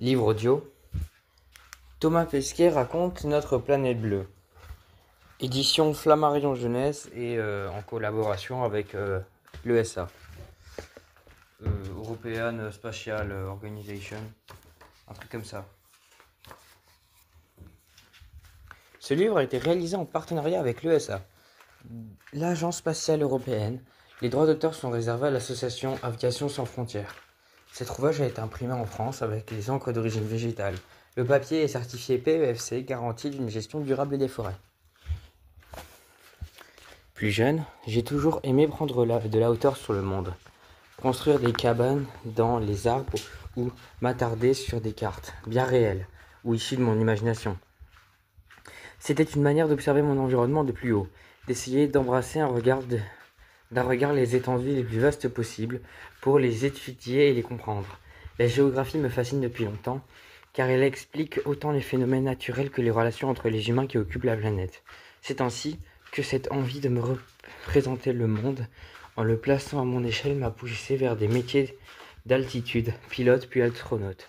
Livre audio. Thomas Pesquet raconte Notre planète bleue. Édition Flammarion Jeunesse et en collaboration avec l'ESA. European Spatial Organization. Un truc comme ça. Ce livre a été réalisé en partenariat avec l'ESA, l'Agence spatiale européenne. Les droits d'auteur sont réservés à l'association Aviation sans frontières. Cet ouvrage a été imprimé en France avec les encres d'origine végétale. Le papier est certifié PEFC, garantie d'une gestion durable des forêts. Plus jeune, j'ai toujours aimé prendre de la hauteur sur le monde, construire des cabanes dans les arbres ou m'attarder sur des cartes, bien réelles, ou issues de mon imagination. C'était une manière d'observer mon environnement de plus haut, d'essayer d'embrasser d'un regard les étendues les plus vastes possibles pour les étudier et les comprendre. La géographie me fascine depuis longtemps, car elle explique autant les phénomènes naturels que les relations entre les humains qui occupent la planète. C'est ainsi que cette envie de me représenter le monde, en le plaçant à mon échelle, m'a poussé vers des métiers d'altitude, pilote puis astronaute.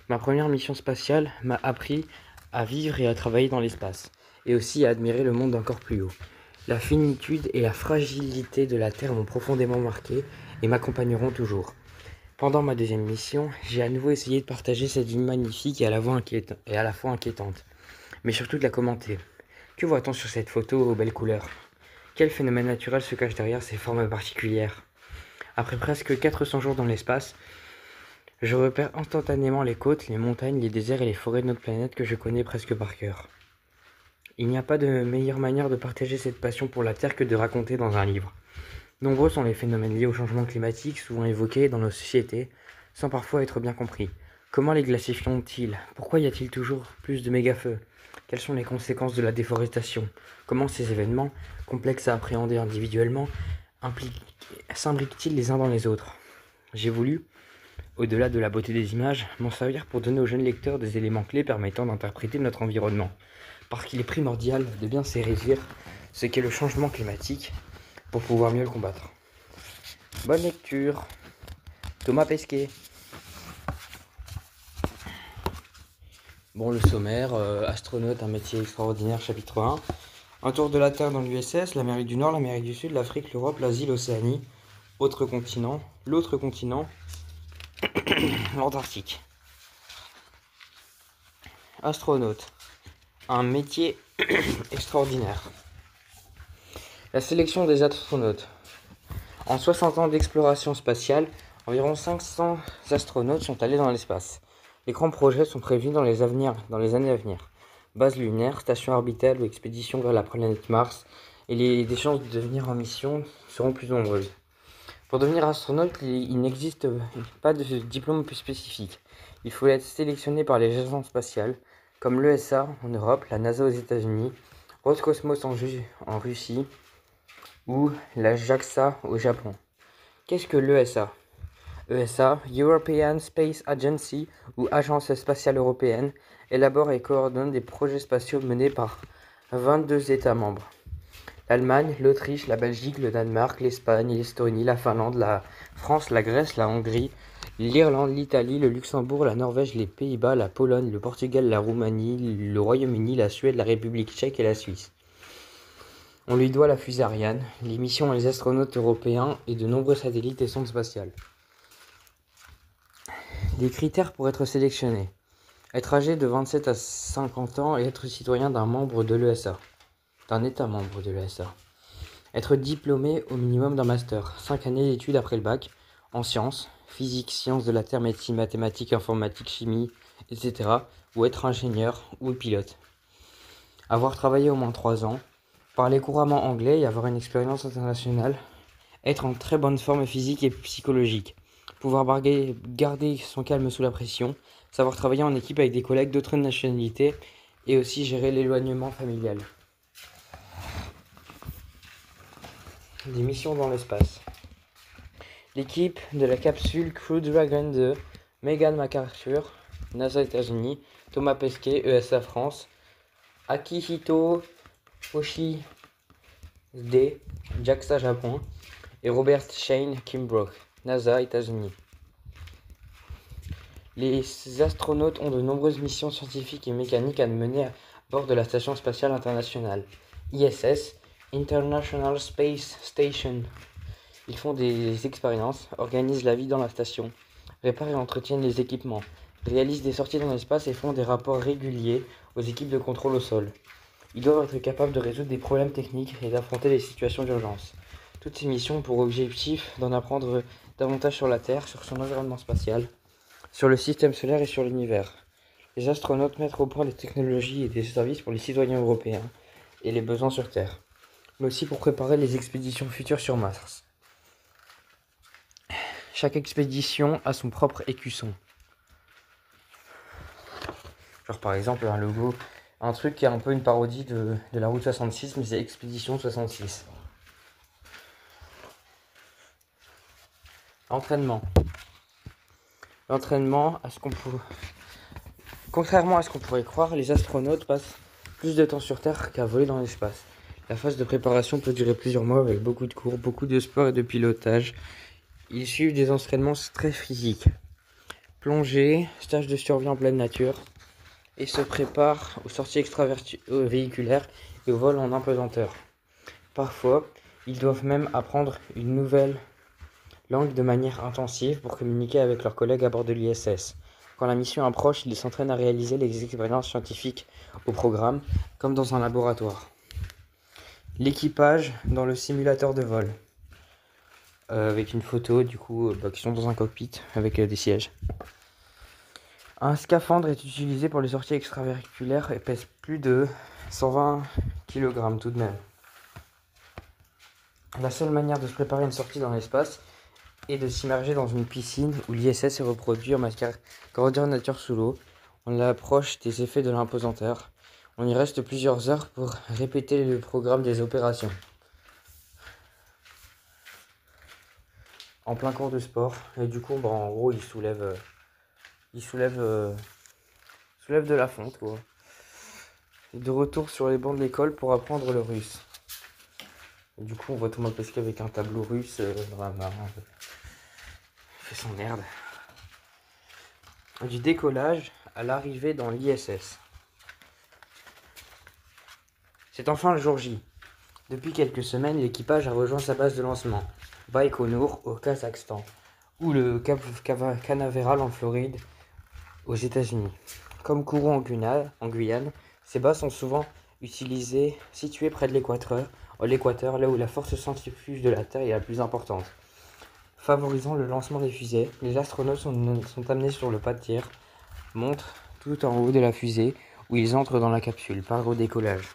Ma première mission spatiale m'a appris à vivre et à travailler dans l'espace, et aussi à admirer le monde encore plus haut. La finitude et la fragilité de la Terre m'ont profondément marqué et m'accompagneront toujours. Pendant ma deuxième mission, j'ai à nouveau essayé de partager cette vie magnifique et à la fois inquiétante, mais surtout de la commenter. Que voit-on sur cette photo aux belles couleurs? Quel phénomène naturel se cache derrière ces formes particulières? Après presque 400 jours dans l'espace, je repère instantanément les côtes, les montagnes, les déserts et les forêts de notre planète que je connais presque par cœur. Il n'y a pas de meilleure manière de partager cette passion pour la Terre que de raconter dans un livre. Nombreux sont les phénomènes liés au changement climatique, souvent évoqués dans nos sociétés, sans parfois être bien compris. Comment les glaciers fondent-ils? Pourquoi y a-t-il toujours plus de méga-feux? Quelles sont les conséquences de la déforestation? Comment ces événements, complexes à appréhender individuellement, s'imbriquent-ils les uns dans les autres? J'ai voulu, au-delà de la beauté des images, m'en servir pour donner aux jeunes lecteurs des éléments clés permettant d'interpréter notre environnement, parce qu'il est primordial de bien saisir ce qu'est le changement climatique pour pouvoir mieux le combattre. Bonne lecture. Thomas Pesquet. Bon, le sommaire, astronaute, un métier extraordinaire, chapitre 1. Un tour de la Terre dans l'USS, l'Amérique du Nord, l'Amérique du Sud, l'Afrique, l'Europe, l'Asie, l'Océanie, l'autre continent, l'Antarctique. Astronaute, un métier extraordinaire. La sélection des astronautes. En 60 ans d'exploration spatiale, environ 500 astronautes sont allés dans l'espace. Les grands projets sont prévus dans les années à venir. Base lunaire, station orbitale ou expédition vers la planète Mars, et les chances de devenir en mission seront plus nombreuses. Pour devenir astronaute, il n'existe pas de diplôme plus spécifique. Il faut être sélectionné par les agences spatiales, comme l'ESA en Europe, la NASA aux États-Unis, Roscosmos en Russie ou la JAXA au Japon. Qu'est-ce que l'ESA? ESA, European Space Agency ou Agence spatiale européenne, élabore et coordonne des projets spatiaux menés par 22 États membres. L'Allemagne, l'Autriche, la Belgique, le Danemark, l'Espagne, l'Estonie, la Finlande, la France, la Grèce, la Hongrie, l'Irlande, l'Italie, le Luxembourg, la Norvège, les Pays-Bas, la Pologne, le Portugal, la Roumanie, le Royaume-Uni, la Suède, la République tchèque et la Suisse. On lui doit la fusée Ariane, les missions et les astronautes européens et de nombreux satellites et sondes spatiales. Les critères pour être sélectionné. Être âgé de 27 à 50 ans et être citoyen d'un membre de l'ESA. D'un État membre de l'ESA. Être diplômé au minimum d'un master, 5 années d'études après le bac, en sciences, physique, sciences de la Terre, médecine, mathématiques, informatique, chimie, etc. Ou être ingénieur ou pilote. Avoir travaillé au moins 3 ans, parler couramment anglais et avoir une expérience internationale. Être en très bonne forme physique et psychologique. Pouvoir garder son calme sous la pression. Savoir travailler en équipe avec des collègues d'autres nationalités et aussi gérer l'éloignement familial. Des missions dans l'espace. L'équipe de la capsule Crew Dragon 2, Megan McArthur, NASA États-Unis, Thomas Pesquet, ESA France, Akihito Hoshide, JAXA Japon, et Robert Shane Kimbrough, NASA États-Unis. Les astronautes ont de nombreuses missions scientifiques et mécaniques à mener à bord de la Station spatiale internationale, ISS, International Space Station. Ils font des expériences, organisent la vie dans la station, réparent et entretiennent les équipements, réalisent des sorties dans l'espace et font des rapports réguliers aux équipes de contrôle au sol. Ils doivent être capables de résoudre des problèmes techniques et d'affronter les situations d'urgence. Toutes ces missions ont pour objectif d'en apprendre davantage sur la Terre, sur son environnement spatial, sur le système solaire et sur l'univers. Les astronautes mettent au point des technologies et des services pour les citoyens européens et les besoins sur Terre, mais aussi pour préparer les expéditions futures sur Mars. Chaque expédition a son propre écusson. Genre par exemple un logo, un truc qui est un peu une parodie de la route 66, mais c'est Expédition 66. Entraînement. L'entraînement, contrairement à ce qu'on pourrait croire, les astronautes passent plus de temps sur Terre qu'à voler dans l'espace. La phase de préparation peut durer plusieurs mois avec beaucoup de cours, beaucoup de sport et de pilotage. Ils suivent des entraînements très physiques. Plongée, stage de survie en pleine nature, et se préparent aux sorties extravéhiculaires et au vol en apesanteur. Parfois, ils doivent même apprendre une nouvelle langue de manière intensive pour communiquer avec leurs collègues à bord de l'ISS. Quand la mission approche, ils s'entraînent à réaliser les expériences scientifiques au programme, comme dans un laboratoire. L'équipage dans le simulateur de vol, avec une photo qui sont dans un cockpit avec des sièges. Un scaphandre est utilisé pour les sorties extravéhiculaires et pèse plus de 120 kg tout de même. La seule manière de se préparer à une sortie dans l'espace est de s'immerger dans une piscine où l'ISS est reproduit en matière grandeur nature sous l'eau. On l'approche des effets de l'impesanteur. On y reste plusieurs heures pour répéter le programme des opérations. En plein cours de sport. Et du coup, en gros, il soulève de la fonte, quoi. De retour sur les bancs de l'école pour apprendre le russe. Et du coup, on voit Thomas Pesquet avec un tableau russe dans la main. Il fait son merde. Du décollage à l'arrivée dans l'ISS. C'est enfin le jour J. Depuis quelques semaines, l'équipage a rejoint sa base de lancement, Baïkonour au Kazakhstan, ou le Cap Canaveral en Floride, aux États-Unis. Comme Kourou en Guyane, ces bases sont souvent situées près de l'équateur, là où la force centrifuge de la Terre est la plus importante. Favorisant le lancement des fusées, les astronautes sont amenés sur le pas de tir, montent tout en haut de la fusée, où ils entrent dans la capsule, par au décollage.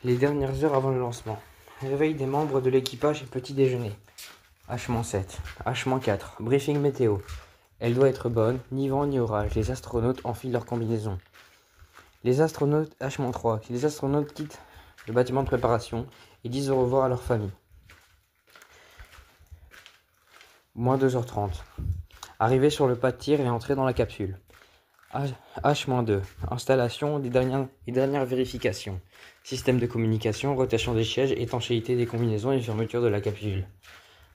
Les dernières heures avant le lancement. Réveil des membres de l'équipage et petit déjeuner. H-7, H-4, briefing météo. Elle doit être bonne, ni vent ni orage. Les astronautes enfilent leur combinaison. Les astronautes H-3. Les astronautes quittent le bâtiment de préparation et disent au revoir à leur famille. Moins 2h30. Arriver sur le pas de tir et entrer dans la capsule. H-2. Installation des dernières vérifications. Système de communication, rotation des sièges, étanchéité des combinaisons et fermeture de la capsule.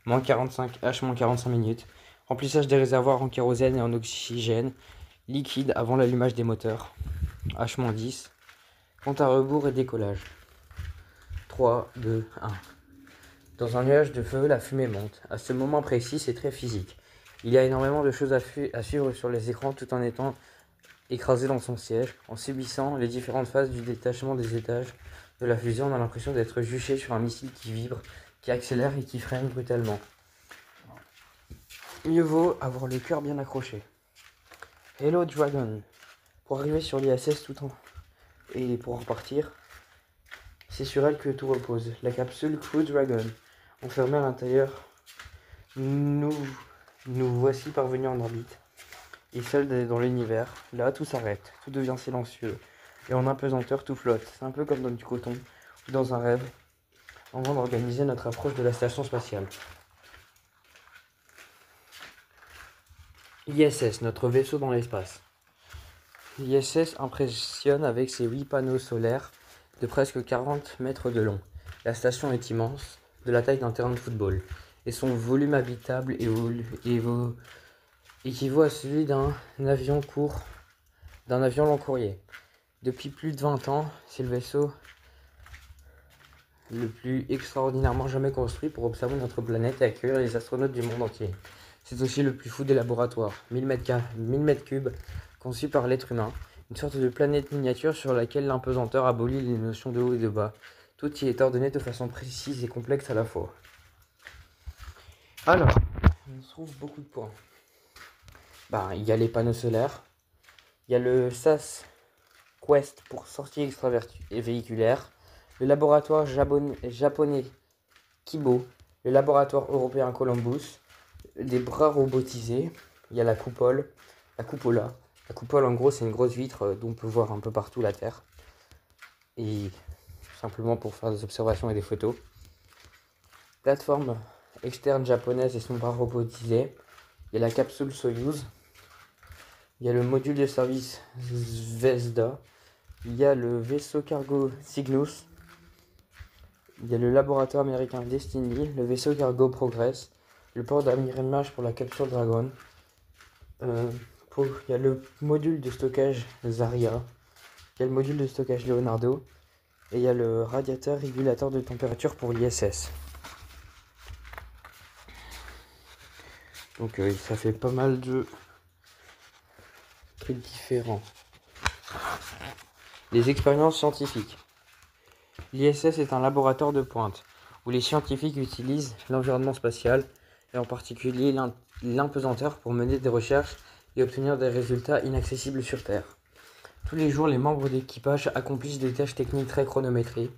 H-45 minutes. Remplissage des réservoirs en kérosène et en oxygène liquide avant l'allumage des moteurs. H-10. Compte à rebours et décollage. 3, 2, 1. Dans un nuage de feu, la fumée monte. À ce moment précis, c'est très physique. Il y a énormément de choses à suivre sur les écrans tout en étant écrasé dans son siège. En subissant les différentes phases du détachement des étages de la fusée, on a l'impression d'être juché sur un missile qui vibre, qui accélère et qui freine brutalement. Mieux vaut avoir le cœur bien accroché. Hello Dragon. Pour arriver sur l'ISS et pour repartir, c'est sur elle que tout repose. La capsule Crew Dragon. Enfermée à l'intérieur, nous voici parvenus en orbite. Et seul dans l'univers, là tout s'arrête, tout devient silencieux. Et en apesanteur, tout flotte. C'est un peu comme dans du coton, ou dans un rêve, avant d'organiser notre approche de la station spatiale. ISS, notre vaisseau dans l'espace. L'ISS impressionne avec ses 8 panneaux solaires de presque 40 mètres de long. La station est immense, de la taille d'un terrain de football, et son volume habitable équivaut à celui d'un avion long courrier. Depuis plus de 20 ans, c'est le vaisseau le plus extraordinairement jamais construit pour observer notre planète et accueillir les astronautes du monde entier. C'est aussi le plus fou des laboratoires, 1000 mètres cubes, conçus par l'être humain, une sorte de planète miniature sur laquelle l'impesanteur abolit les notions de haut et de bas. Tout y est ordonné de façon précise et complexe à la fois. Alors, on trouve beaucoup de points. Il y a les panneaux solaires, il y a le SAS Quest pour sortie extravéhiculaire, le laboratoire japonais Kibo, le laboratoire européen Columbus, des bras robotisés, il y a la cupola. La coupole, en gros, c'est une grosse vitre d'où on peut voir un peu partout la Terre. Et simplement pour faire des observations et des photos. Plateforme externe japonaise et son bras robotisé. Il y a la capsule Soyuz. Il y a le module de service Zvezda. Il y a le vaisseau cargo Cygnus. Il y a le laboratoire américain Destiny, le vaisseau cargo Progress, le port d'arrimage pour la capsule Dragon. Il y a le module de stockage Zarya. Il y a le module de stockage Leonardo. Et il y a le radiateur régulateur de température pour l'ISS. Donc ça fait pas mal de trucs différents. Les expériences scientifiques. L'ISS est un laboratoire de pointe où les scientifiques utilisent l'environnement spatial et en particulier l'impesanteur pour mener des recherches et obtenir des résultats inaccessibles sur Terre. Tous les jours, les membres d'équipage accomplissent des tâches techniques très chronométrées.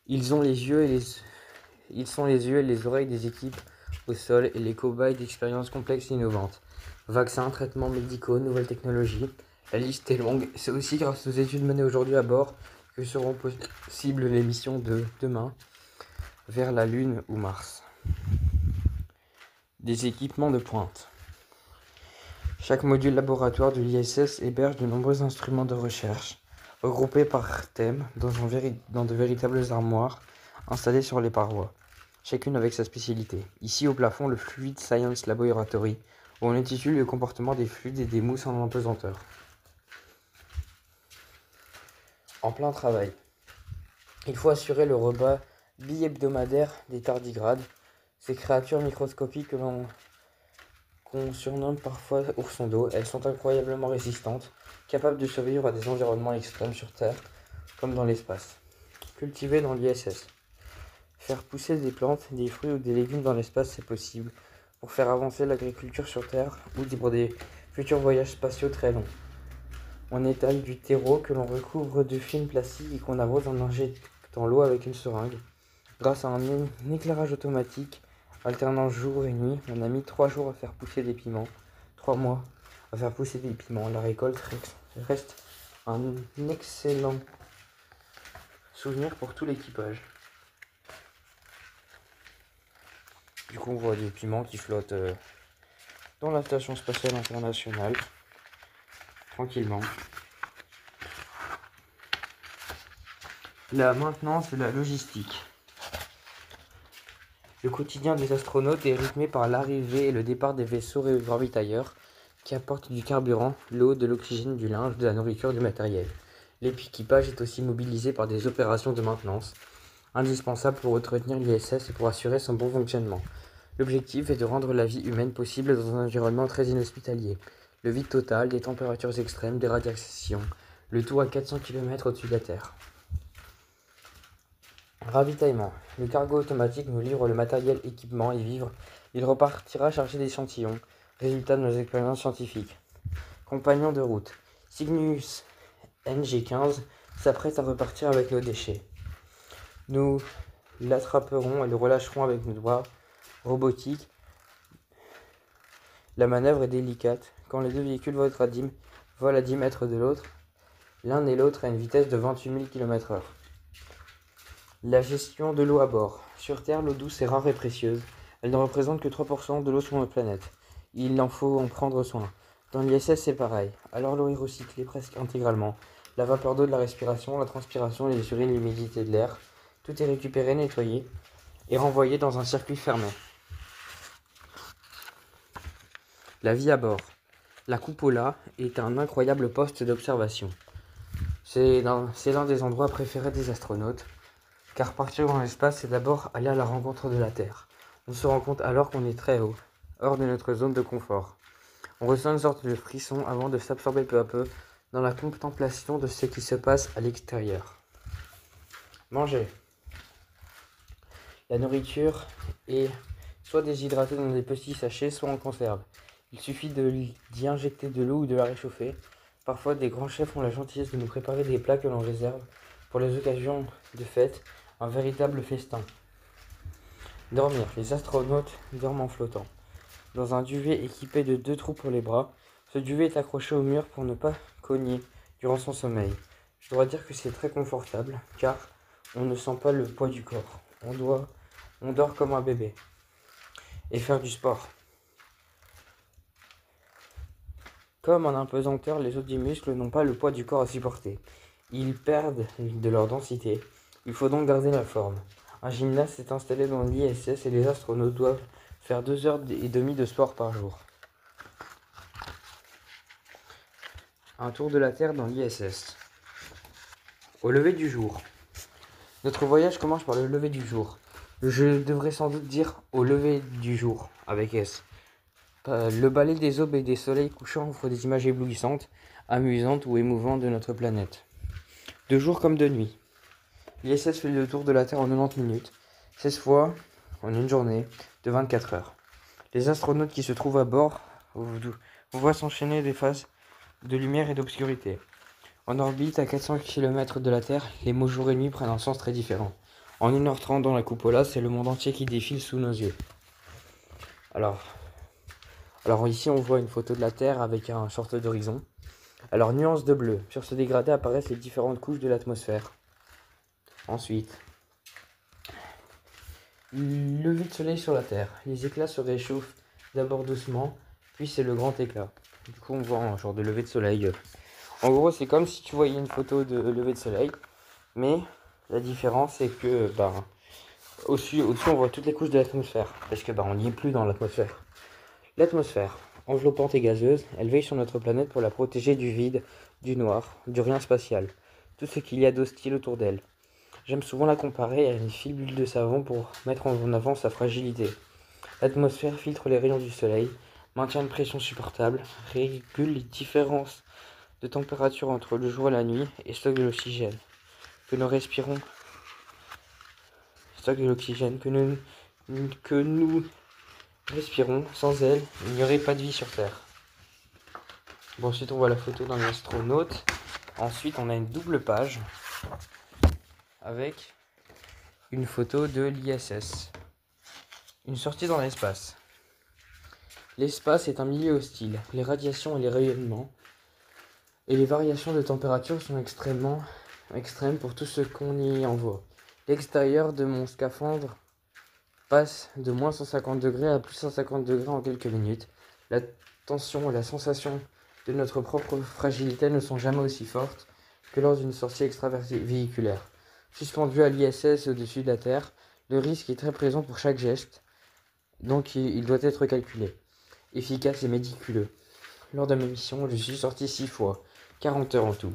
Ils sont les yeux et les oreilles des équipes au sol et les cobayes d'expériences complexes et innovantes. Vaccins, traitements médicaux, nouvelles technologies, la liste est longue. C'est aussi grâce aux études menées aujourd'hui à bord que seront possibles les missions de demain vers la Lune ou Mars. Des équipements de pointe. Chaque module laboratoire de l'ISS héberge de nombreux instruments de recherche, regroupés par thème dans de véritables armoires installées sur les parois, chacune avec sa spécialité. Ici au plafond, le Fluid Science Laboratory, où on étudie le comportement des fluides et des mousses en apesanteur. En plein travail. Il faut assurer le repas bi-hebdomadaire des tardigrades, ces créatures microscopiques qu'on surnomme parfois oursons d'eau. Elles sont incroyablement résistantes, capables de survivre à des environnements extrêmes sur Terre, comme dans l'espace. Cultiver dans l'ISS. Faire pousser des plantes, des fruits ou des légumes dans l'espace, c'est possible, pour faire avancer l'agriculture sur Terre ou pour des futurs voyages spatiaux très longs. On étale du terreau que l'on recouvre de film plastique et qu'on arrose en injectant l'eau avec une seringue. Grâce à un éclairage automatique alternant jour et nuit, on a mis 3 jours à faire pousser des piments, 3 mois à faire pousser des piments. La récolte reste un excellent souvenir pour tout l'équipage. Du coup, on voit des piments qui flottent dans la station spatiale internationale, tranquillement. La maintenance et la logistique. Le quotidien des astronautes est rythmé par l'arrivée et le départ des vaisseaux ravitailleurs qui apportent du carburant, l'eau, de l'oxygène, du linge, de la nourriture, du matériel. L'équipage est aussi mobilisé par des opérations de maintenance, indispensables pour entretenir l'ISS et pour assurer son bon fonctionnement. L'objectif est de rendre la vie humaine possible dans un environnement très inhospitalier. Le vide total, des températures extrêmes, des radiations, le tout à 400 km au-dessus de la Terre. Ravitaillement. Le cargo automatique nous livre le matériel, équipement et vivres. Il repartira chargé d'échantillons, résultat de nos expériences scientifiques. Compagnons de route. Cygnus NG-15 s'apprête à repartir avec nos déchets. Nous l'attraperons et le relâcherons avec nos doigts robotiques. La manœuvre est délicate. Quand les deux véhicules volent à 10 mètres de l'autre, l'un et l'autre à une vitesse de 28 000 km/h. La gestion de l'eau à bord. Sur Terre, l'eau douce est rare et précieuse. Elle ne représente que 3% de l'eau sur notre planète. Il en faut en prendre soin. Dans l'ISS, c'est pareil. Alors l'eau est recyclée presque intégralement. La vapeur d'eau de la respiration, la transpiration, les urines, l'humidité de l'air, tout est récupéré, nettoyé et renvoyé dans un circuit fermé. La vie à bord. La cupola est un incroyable poste d'observation. C'est l'un des endroits préférés des astronautes, car partir dans l'espace, c'est d'abord aller à la rencontre de la Terre. On se rend compte alors qu'on est très haut, hors de notre zone de confort. On ressent une sorte de frisson avant de s'absorber peu à peu dans la contemplation de ce qui se passe à l'extérieur. Manger. La nourriture est soit déshydratée dans des petits sachets, soit en conserve. Il suffit d'y injecter de l'eau ou de la réchauffer. Parfois, des grands chefs ont la gentillesse de nous préparer des plats que l'on réserve pour les occasions de fête, un véritable festin. Dormir. Les astronautes dorment en flottant. Dans un duvet équipé de 2 trous pour les bras, ce duvet est accroché au mur pour ne pas cogner durant son sommeil. Je dois dire que c'est très confortable, car on ne sent pas le poids du corps. On dort comme un bébé. Et faire du sport. Comme en apesanteur, les os du muscle n'ont pas le poids du corps à supporter. Ils perdent de leur densité. Il faut donc garder la forme. Un gymnaste est installé dans l'ISS et les astronautes doivent faire 2h30 de sport par jour. Un tour de la Terre dans l'ISS. Au lever du jour. Notre voyage commence par le lever du jour. Je devrais sans doute dire au lever du jour, avec S. Le balai des aubes et des soleils couchants offre des images éblouissantes, amusantes ou émouvantes de notre planète. De jour comme de nuit. L'ISS fait le tour de la Terre en 90 minutes, 16 fois en une journée de 24 heures. Les astronautes qui se trouvent à bord voient s'enchaîner des phases de lumière et d'obscurité. En orbite, à 400 km de la Terre, les mots jour et nuit prennent un sens très différent. En 1h30 dans la cupola, c'est le monde entier qui défile sous nos yeux. Alors ici, on voit une photo de la Terre avec un sorte d'horizon. Alors, nuance de bleu. Sur ce dégradé apparaissent les différentes couches de l'atmosphère. Ensuite, lever de soleil sur la Terre. Les éclats se réchauffent d'abord doucement, puis c'est le grand éclat. Du coup, on voit un genre de lever de soleil. En gros, c'est comme si tu voyais une photo de lever de soleil, mais la différence, c'est que au-dessus, on voit toutes les couches de l'atmosphère, parce que on n'y est plus dans l'atmosphère. L'atmosphère, enveloppante et gazeuse, elle veille sur notre planète pour la protéger du vide, du noir, du rien spatial, tout ce qu'il y a d'hostile autour d'elle. J'aime souvent la comparer à une filule de savon pour mettre en avant sa fragilité. L'atmosphère filtre les rayons du soleil, maintient une pression supportable, régule les différences de température entre le jour et la nuit et stocke de l'oxygène que nous respirons. Stocke de l'oxygène que nous respirons. Sans elle, il n'y aurait pas de vie sur Terre. Bon, ensuite on voit la photo d'un astronaute. Ensuite on a une double page avec une photo de l'ISS. Une sortie dans l'espace. L'espace est un milieu hostile. Les radiations et les rayonnements et les variations de température sont extrêmes pour tout ce qu'on y envoie. L'extérieur de mon scaphandre passe de moins 150 degrés à plus 150 degrés en quelques minutes. La tension et la sensation de notre propre fragilité ne sont jamais aussi fortes que lors d'une sortie extravéhiculaire. Suspendu à l'ISS au-dessus de la Terre, le risque est très présent pour chaque geste, donc il doit être calculé, efficace et méticuleux. Lors de ma mission, je suis sorti 6 fois, 40 heures en tout.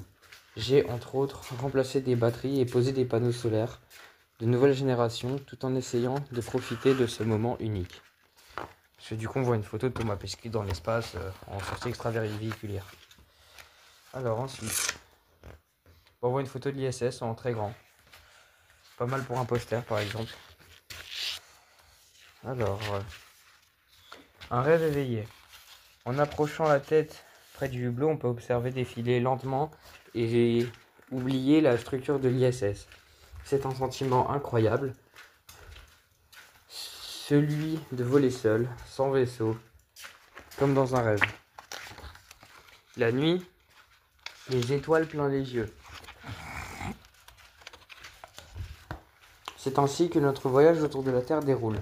J'ai, entre autres, remplacé des batteries et posé des panneaux solaires de nouvelle génération, tout en essayant de profiter de ce moment unique. Parce que du coup, on voit une photo de Thomas Pesquet dans l'espace en sortie extravéhiculaire. Alors ensuite, on voit une photo de l'ISS en très grand. Pas mal pour un poster, par exemple. Alors, un rêve éveillé. En approchant la tête près du hublot, on peut observer défiler lentement et oublier la structure de l'ISS. C'est un sentiment incroyable, celui de voler seul, sans vaisseau, comme dans un rêve. La nuit, les étoiles plein les yeux. C'est ainsi que notre voyage autour de la Terre déroule.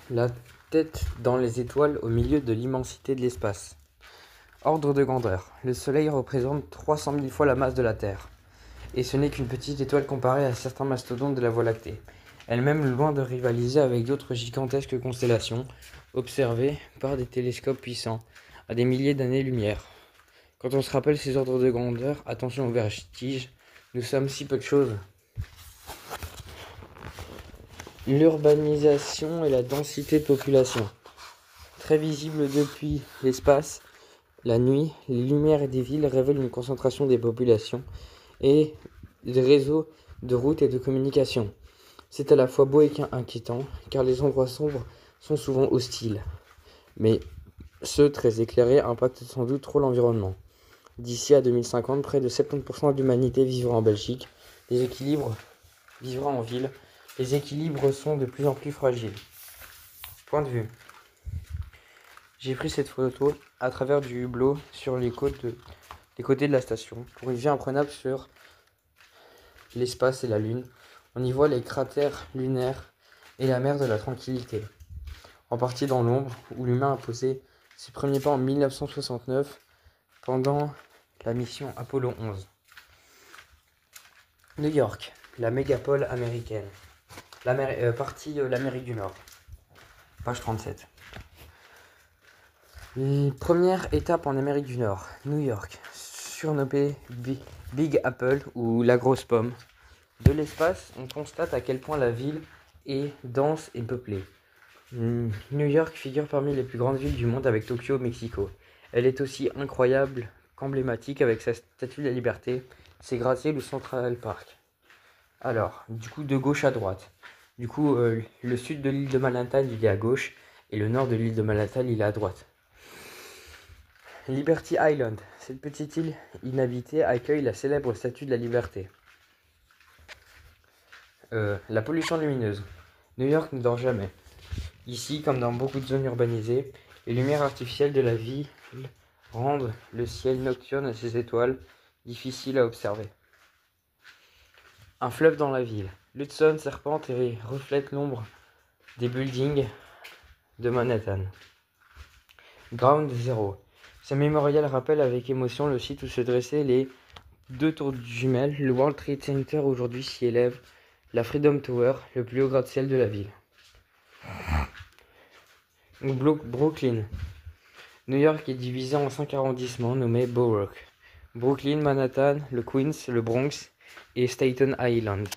La tête dans les étoiles au milieu de l'immensité de l'espace. Ordre de grandeur. Le Soleil représente 300 000 fois la masse de la Terre. Et ce n'est qu'une petite étoile comparée à certains mastodontes de la Voie lactée. Elle-même loin de rivaliser avec d'autres gigantesques constellations, observés par des télescopes puissants, à des milliers d'années-lumière. Quand on se rappelle ces ordres de grandeur, attention au vertige, nous sommes si peu de choses. L'urbanisation et la densité de population. Très visible depuis l'espace, la nuit, les lumières des villes révèlent une concentration des populations et des réseaux de routes et de communication. C'est à la fois beau et inquiétant, car les endroits sombres sont souvent hostiles. Mais ceux très éclairés impactent sans doute trop l'environnement. D'ici à 2050, près de 70% de l'humanité vivra en Belgique. Les équilibres vivra en ville. Les équilibres sont de plus en plus fragiles. Point de vue. J'ai pris cette photo à travers du hublot sur les côtés de la station pour une vue imprenable sur l'espace et la Lune. On y voit les cratères lunaires et la mer de la Tranquillité, en partie dans l'ombre, où l'humain a posé ses premiers pas en 1969 pendant la mission Apollo 11. New York, la mégapole américaine. Partie l'Amérique du Nord. Page 37. Première étape en Amérique du Nord, New York, surnommée Big Apple ou la grosse pomme. De l'espace, on constate à quel point la ville est dense et peuplée. New York figure parmi les plus grandes villes du monde avec Tokyo au Mexico. Elle est aussi incroyable qu'emblématique avec sa statue de la liberté, ses gratte-ciels ou Central Park. Alors, du coup, de gauche à droite. Du coup, le sud de l'île de Manhattan, il est à gauche, et le nord de l'île de Manhattan, il est à droite. Liberty Island, cette petite île inhabitée accueille la célèbre statue de la liberté. La pollution lumineuse. New York ne dort jamais. Ici, comme dans beaucoup de zones urbanisées, les lumières artificielles de la ville rendent le ciel nocturne et ses étoiles difficiles à observer. Un fleuve dans la ville. L'Hudson serpente et reflète l'ombre des buildings de Manhattan. Ground Zero. Ce mémorial rappelle avec émotion le site où se dressaient les deux tours jumelles. Le World Trade Center aujourd'hui s'y élève la Freedom Tower, le plus haut gratte-ciel de la ville. Brooklyn. New York est divisé en 5 arrondissements nommés boroughs. Brooklyn, Manhattan, le Queens, le Bronx et Staten Island.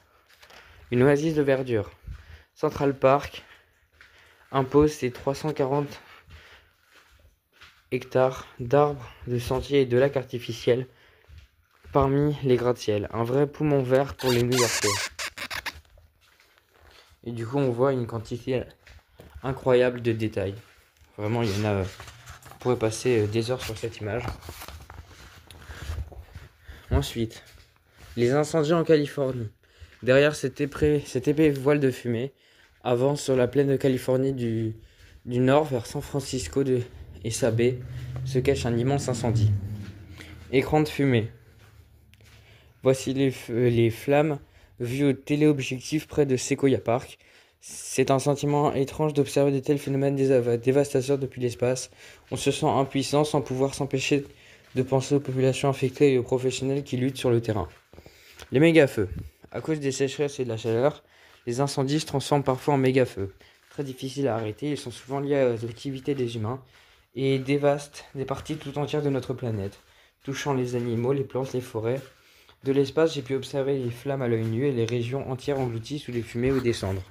Une oasis de verdure. Central Park impose ses 340 hectares d'arbres, de sentiers et de lacs artificiels parmi les gratte-ciels. Un vrai poumon vert pour les New-Yorkais. Et du coup, on voit une quantité incroyable de détails. Vraiment, il y en a. On pourrait passer des heures sur cette image. Ensuite, les incendies en Californie. Derrière cet épais voile de fumée, avance sur la plaine de Californie du nord vers San Francisco et sa baie, se cache un immense incendie. Écran de fumée. Voici les flammes vues au téléobjectif près de Sequoia Park. C'est un sentiment étrange d'observer de tels phénomènes dévastateurs depuis l'espace. On se sent impuissant sans pouvoir s'empêcher de penser aux populations affectées et aux professionnels qui luttent sur le terrain. Les méga-feux. À cause des sécheresses et de la chaleur, les incendies se transforment parfois en méga-feux. Très difficiles à arrêter, ils sont souvent liés à l'activité des humains et dévastent des parties tout entières de notre planète, touchant les animaux, les plantes, les forêts. De l'espace, j'ai pu observer les flammes à l'œil nu et les régions entières englouties sous des fumées ou des cendres.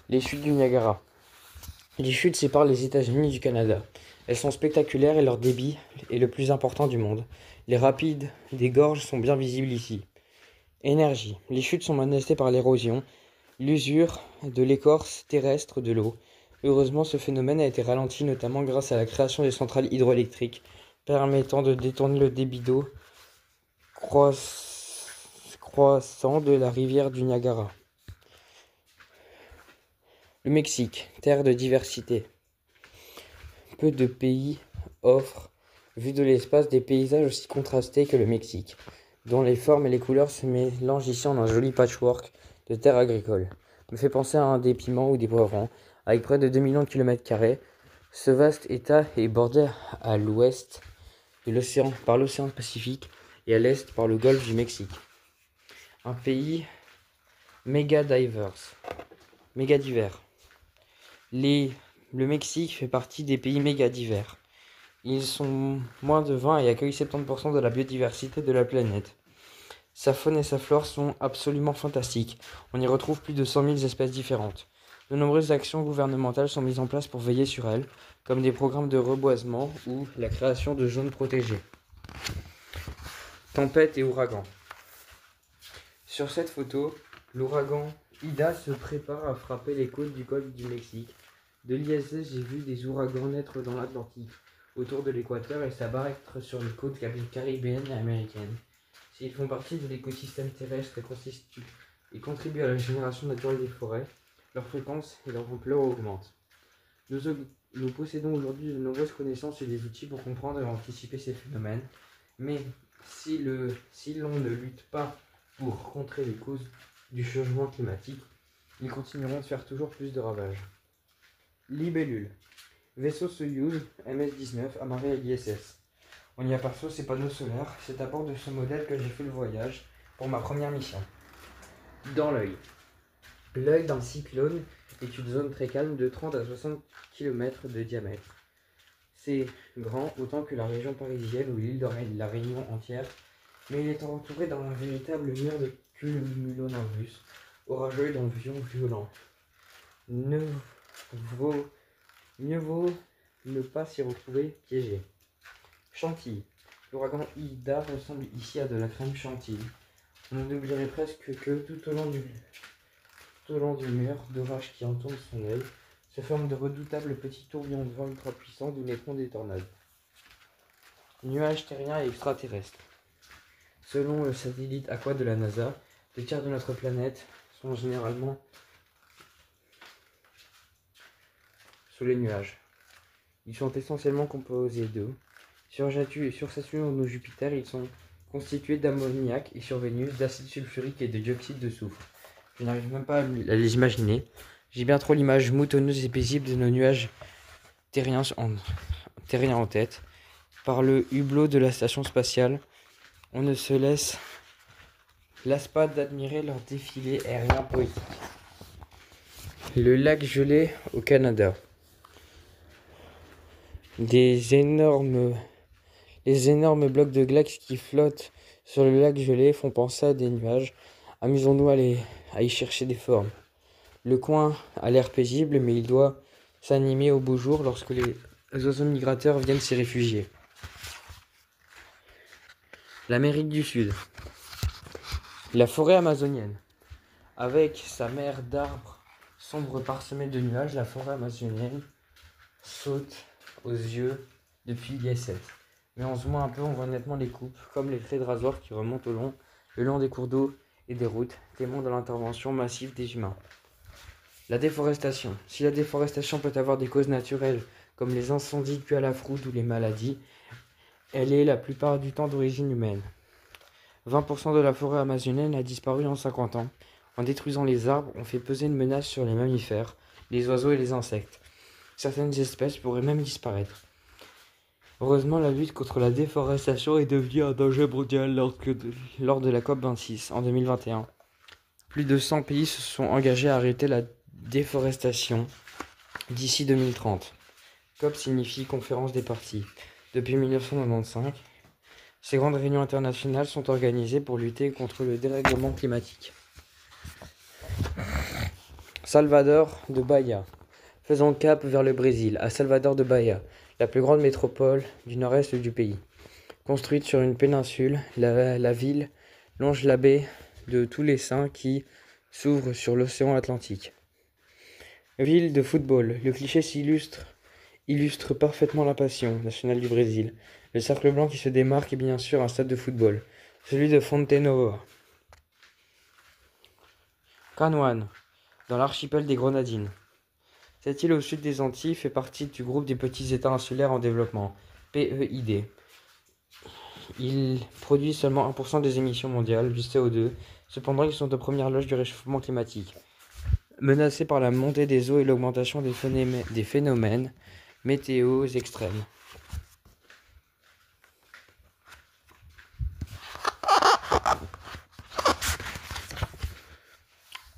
Les chutes du Niagara. Les chutes séparent les États-Unis du Canada. Elles sont spectaculaires et leur débit est le plus important du monde. Les rapides des gorges sont bien visibles ici. Énergie. Les chutes sont menacées par l'érosion, l'usure de l'écorce terrestre de l'eau. Heureusement, ce phénomène a été ralenti notamment grâce à la création des centrales hydroélectriques, permettant de détourner le débit d'eau croissant de la rivière du Niagara. Le Mexique, terre de diversité. Peu de pays offrent, vu de l'espace, des paysages aussi contrastés que le Mexique, dont les formes et les couleurs se mélangent ici en un joli patchwork de terres agricoles. Me fait penser à un des piments ou des poivrons, avec près de 2 millions de km². Ce vaste état est bordé à l'ouest par l'océan Pacifique et à l'est par le golfe du Mexique. Un pays méga divers. Le Mexique fait partie des pays méga divers. Ils sont moins de 20 et accueillent 70% de la biodiversité de la planète. Sa faune et sa flore sont absolument fantastiques. On y retrouve plus de 100 000 espèces différentes. De nombreuses actions gouvernementales sont mises en place pour veiller sur elles, comme des programmes de reboisement ou la création de zones protégées. Tempêtes et ouragans. Sur cette photo, l'ouragan Ida se prépare à frapper les côtes du golfe du Mexique. De l'ISS, j'ai vu des ouragans naître dans l'Atlantique, autour de l'équateur et s'abattre sur les côtes caribéennes et américaines. S'ils font partie de l'écosystème terrestre et contribuent à la génération naturelle des forêts, leur fréquence et leur ampleur augmentent. Nous possédons aujourd'hui de nombreuses connaissances et des outils pour comprendre et anticiper ces phénomènes, mais si l'on ne lutte pas pour contrer les causes du changement climatique, ils continueront de faire toujours plus de ravages. Libellule. Vaisseau Soyouz MS-19 amarré à l'ISS. On y aperçoit ces panneaux solaires, c'est à bord de ce modèle que j'ai fait le voyage pour ma première mission. Dans l'œil. L'œil d'un cyclone est une zone très calme de 30 à 60 km de diamètre. C'est grand autant que la région parisienne ou l'île de la Réunion entière, mais il est entouré d'un véritable mur de cumulonimbus, orageux et d'environ violents. Mieux vaut ne pas s'y retrouver piégé. Chantilly. L'ouragan Ida ressemble ici à de la crème chantilly. On oublierait presque que tout au long du mur d'orage qui entoure son œil se forment de redoutables petits tourbillons de vent ultra puissants d'où naîtront des tornades. Nuages terriens et extraterrestres. Selon le satellite Aqua de la NASA, 2 tiers de notre planète sont généralement sous les nuages. Ils sont essentiellement composés d'eau. Sur Saturne ou Jupiter, ils sont constitués d'ammoniac et sur Vénus d'acide sulfurique et de dioxyde de soufre. Je n'arrive même pas à les imaginer. J'ai bien trop l'image moutonneuse et paisible de nos nuages terriens en tête. Par le hublot de la station spatiale, on ne se lasse pas d'admirer leur défilé aérien poétique. Le lac gelé au Canada. Les énormes blocs de glace qui flottent sur le lac gelé font penser à des nuages. Amusons-nous à y chercher des formes. Le coin a l'air paisible, mais il doit s'animer au beau jour lorsque les oiseaux migrateurs viennent s'y réfugier. L'Amérique du Sud. La forêt amazonienne. Avec sa mer d'arbres sombres parsemés de nuages, la forêt amazonienne saute aux yeux depuis l'ISS. Mais en zoomant un peu, on voit nettement les coupes, comme les traits de rasoir qui remontent le long des cours d'eau et des routes, témoins de l'intervention massive des humains. La déforestation. Si la déforestation peut avoir des causes naturelles, comme les incendies dus à la fraude ou les maladies, elle est la plupart du temps d'origine humaine. 20% de la forêt amazonienne a disparu en 50 ans. En détruisant les arbres, on fait peser une menace sur les mammifères, les oiseaux et les insectes. Certaines espèces pourraient même disparaître. Heureusement, la lutte contre la déforestation est devenue un danger mondial lors de la COP26 en 2021. Plus de 100 pays se sont engagés à arrêter la déforestation d'ici 2030. COP signifie Conférence des parties. Depuis 1995, ces grandes réunions internationales sont organisées pour lutter contre le dérèglement climatique. Salvador de Bahia. Faisons cap vers le Brésil, à Salvador de Bahia, la plus grande métropole du nord-est du pays. Construite sur une péninsule, la ville longe la baie de Tous les Saints qui s'ouvre sur l'océan Atlantique. Ville de football, le cliché illustre parfaitement la passion nationale du Brésil. Le cercle blanc qui se démarque est bien sûr un stade de football, celui de Fonte Nova. Canoane, dans l'archipel des Grenadines. Cette île au sud des Antilles fait partie du groupe des petits États insulaires en développement, PEID. Il produit seulement 1% des émissions mondiales du CO2, cependant ils sont aux premières loges du réchauffement climatique. Menacés par la montée des eaux et l'augmentation des phénomènes météo extrêmes.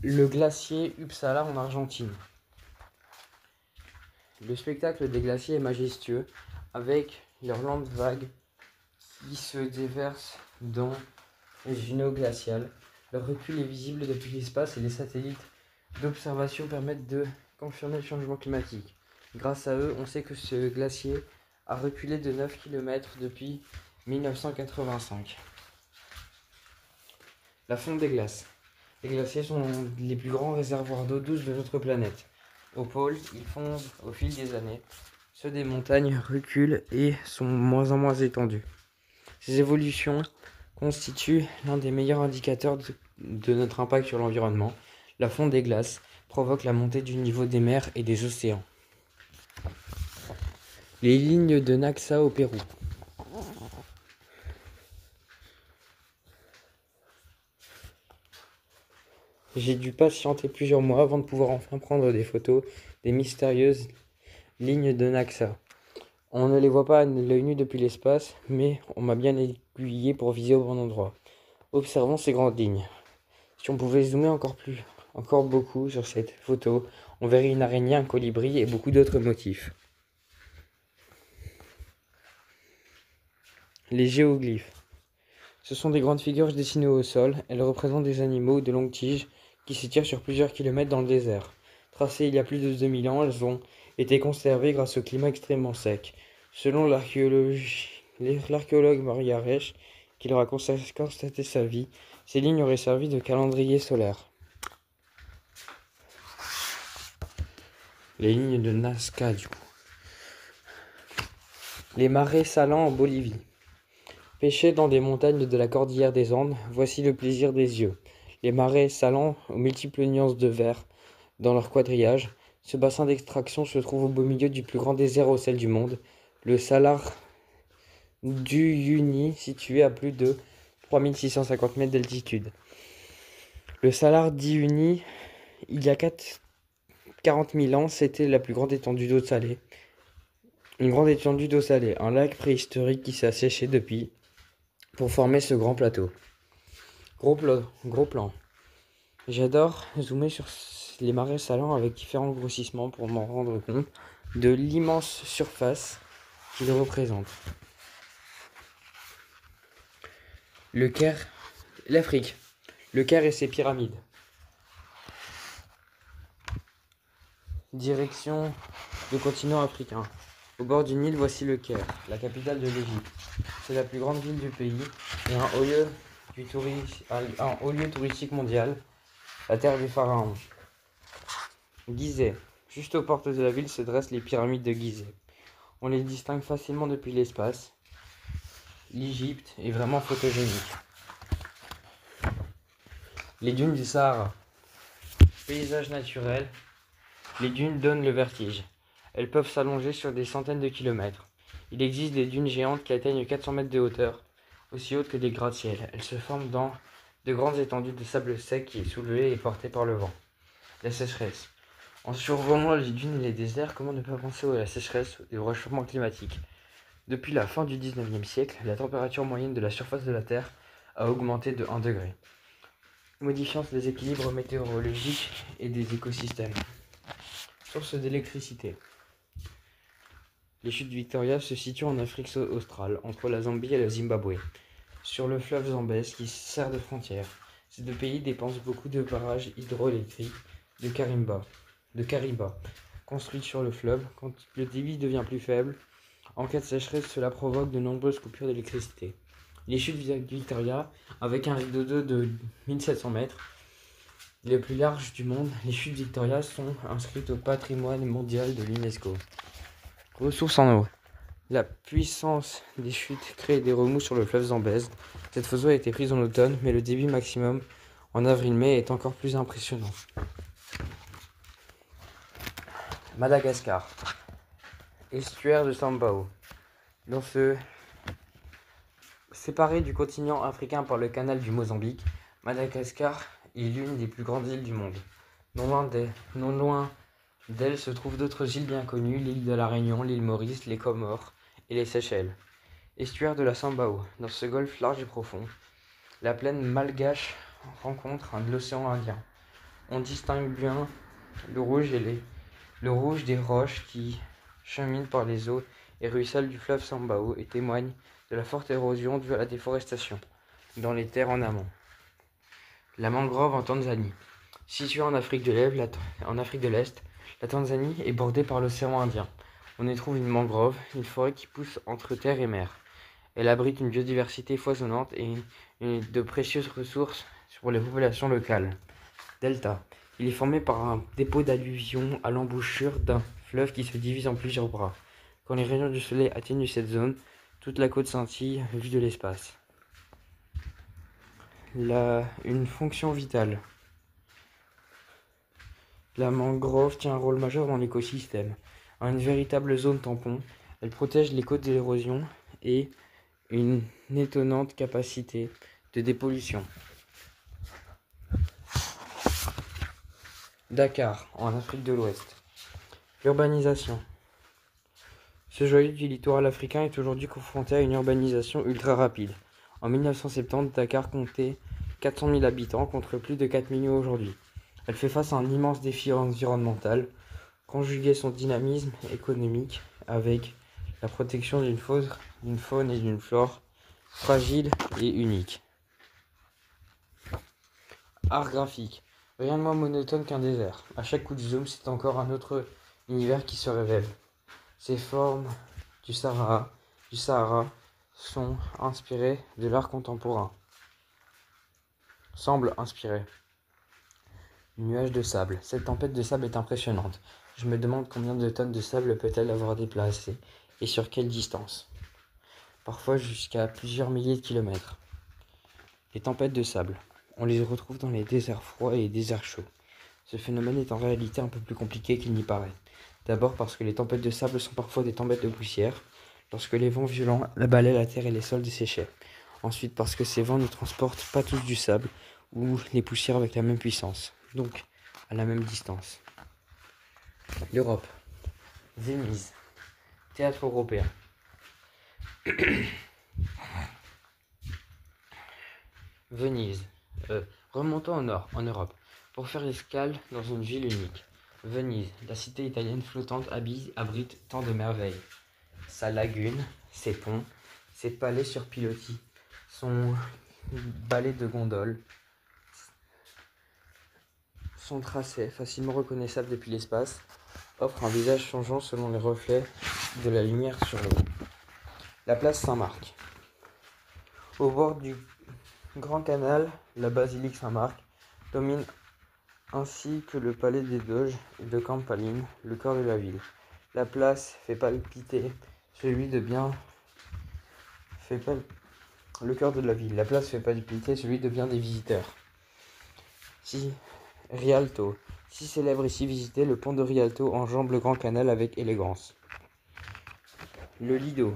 Le glacier Uppsala en Argentine. Le spectacle des glaciers est majestueux, avec leurs lentes vagues qui se déversent dans les dunes glaciales. Leur recul est visible depuis l'espace et les satellites d'observation permettent de confirmer le changement climatique. Grâce à eux, on sait que ce glacier a reculé de 9 km depuis 1985. La fonte des glaces. Les glaciers sont les plus grands réservoirs d'eau douce de notre planète. Au pôle, ils fondent au fil des années. Ceux des montagnes reculent et sont moins en moins étendus. Ces évolutions constituent l'un des meilleurs indicateurs de notre impact sur l'environnement. La fonte des glaces provoque la montée du niveau des mers et des océans. Les lignes de Naxa au Pérou. J'ai dû patienter plusieurs mois avant de pouvoir enfin prendre des photos des mystérieuses lignes de Naxa. On ne les voit pas à l'œil nu depuis l'espace, mais on m'a bien aiguillé pour viser au bon endroit. Observons ces grandes lignes. Si on pouvait zoomer encore beaucoup sur cette photo, on verrait une araignée, un colibri et beaucoup d'autres motifs. Les géoglyphes. Ce sont des grandes figures dessinées au sol. Elles représentent des animaux de longues tiges qui s'étirent sur plusieurs kilomètres dans le désert. Tracées il y a plus de 2000 ans, elles ont été conservées grâce au climat extrêmement sec. Selon l'archéologue Maria Reich, qui leur a constaté sa vie, ces lignes auraient servi de calendrier solaire. Les lignes de Nazca, du coup. Les marais salants en Bolivie. Pêcher dans des montagnes de la cordillère des Andes, voici le plaisir des yeux. Les marais salants aux multiples nuances de vert dans leur quadrillage. Ce bassin d'extraction se trouve au beau milieu du plus grand désert au sel du monde, le Salar d'Uyuni, situé à plus de 3650 mètres d'altitude. Le Salar d'Uyuni, il y a 40 000 ans, c'était la plus grande étendue d'eau salée. Une grande étendue d'eau salée, un lac préhistorique qui s'est asséché depuis pour former ce grand plateau. Gros plan. J'adore zoomer sur les marais salants avec différents grossissements pour m'en rendre compte de l'immense surface qu'ils représentent. Le Caire, l'Afrique. Le Caire et ses pyramides. Direction le continent africain. Au bord du Nil, voici le Caire, la capitale de l'Égypte. C'est la plus grande ville du pays et un haut lieu touristique mondial, la terre des pharaons. Gizeh. Juste aux portes de la ville se dressent les pyramides de Gizeh. On les distingue facilement depuis l'espace. L'Égypte est vraiment photogénique. Les dunes du Sahara. Paysage naturel. Les dunes donnent le vertige. Elles peuvent s'allonger sur des centaines de kilomètres. Il existe des dunes géantes qui atteignent 400 mètres de hauteur, aussi hautes que des gratte-ciel. Elles se forment dans de grandes étendues de sable sec qui est soulevé et porté par le vent. La sécheresse. En survolant les dunes et les déserts, comment ne pas penser à la sécheresse et au réchauffement climatique? Depuis la fin du 19e siècle, la température moyenne de la surface de la Terre a augmenté de 1 degré, modifiant les équilibres météorologiques et des écosystèmes. Source d'électricité. Les chutes Victoria se situent en Afrique australe, entre la Zambie et le Zimbabwe, sur le fleuve Zambèze qui sert de frontière. Ces deux pays dépensent beaucoup de barrages hydroélectriques de Kariba, construits sur le fleuve. Quand le débit devient plus faible, en cas de sécheresse, cela provoque de nombreuses coupures d'électricité. Les chutes Victoria, avec un rideau d'eau de 1700 mètres, les plus larges du monde, les chutes Victoria sont inscrites au patrimoine mondial de l'UNESCO. Ressources en eau. La puissance des chutes crée des remous sur le fleuve Zambèze. Cette photo a été prise en automne, mais le débit maximum en avril-mai est encore plus impressionnant. Madagascar. Estuaire de Sambao. Séparé du continent africain par le canal du Mozambique, Madagascar est l'une des plus grandes îles du monde. Non loin d'elle se trouvent d'autres îles bien connues, l'île de la Réunion, l'île Maurice, les Comores et les Seychelles. Estuaire de la Sambao. Dans ce golfe large et profond, la plaine malgache rencontre l'océan Indien. On distingue bien le rouge des roches qui chemine par les eaux et ruisselle du fleuve Sambao et témoigne de la forte érosion due à la déforestation dans les terres en amont. La mangrove en Tanzanie. Située en Afrique de l'Est, la Tanzanie est bordée par l'océan Indien. On y trouve une mangrove, une forêt qui pousse entre terre et mer. Elle abrite une biodiversité foisonnante et de précieuses ressources pour les populations locales. Delta. Il est formé par un dépôt d'alluvions à l'embouchure d'un fleuve qui se divise en plusieurs bras. Quand les rayons du soleil atteignent cette zone, toute la côte scintille vue de l'espace. Une fonction vitale. La mangrove tient un rôle majeur dans l'écosystème. Une véritable zone tampon, elle protège les côtes de l'érosion et une étonnante capacité de dépollution. Dakar, en Afrique de l'Ouest. L'urbanisation. Ce joyau du littoral africain est aujourd'hui confronté à une urbanisation ultra rapide. En 1970, Dakar comptait 400 000 habitants contre plus de 4 millions aujourd'hui. Elle fait face à un immense défi environnemental, conjuguer son dynamisme économique avec la protection d'une faune et d'une flore fragile et unique. Art graphique. Rien de moins monotone qu'un désert. À chaque coup de zoom, c'est encore un autre univers qui se révèle. Ces formes du Sahara sont inspirées de l'art contemporain. Semble inspiré. Nuage de sable. Cette tempête de sable est impressionnante. Je me demande combien de tonnes de sable peut-elle avoir déplacé et sur quelle distance. Parfois jusqu'à plusieurs milliers de kilomètres. Les tempêtes de sable. On les retrouve dans les déserts froids et les déserts chauds. Ce phénomène est en réalité un peu plus compliqué qu'il n'y paraît. D'abord parce que les tempêtes de sable sont parfois des tempêtes de poussière, lorsque les vents violents balaient la terre et les sols desséchaient. Ensuite parce que ces vents ne transportent pas tous du sable ou les poussières avec la même puissance, donc à la même distance. L'Europe. Venise. Théâtre européen. Venise. Remontons au nord, en Europe, pour faire escale dans une ville unique. Venise, la cité italienne flottante abrite tant de merveilles. Sa lagune, ses ponts, ses palais sur pilotis, son balai de gondoles, son tracé, facilement reconnaissable depuis l'espace, offre un visage changeant selon les reflets de la lumière sur l'eau. La place Saint-Marc. Au bord du Grand Canal, la basilique Saint-Marc domine ainsi que le palais des Doges et de Campaline, le cœur de la ville. La place fait palpiter celui de bien le cœur de la ville. La place fait palpiter celui de bien des visiteurs. Rialto. Si célèbre et si visité, le pont de Rialto enjambe le Grand Canal avec élégance. Le Lido.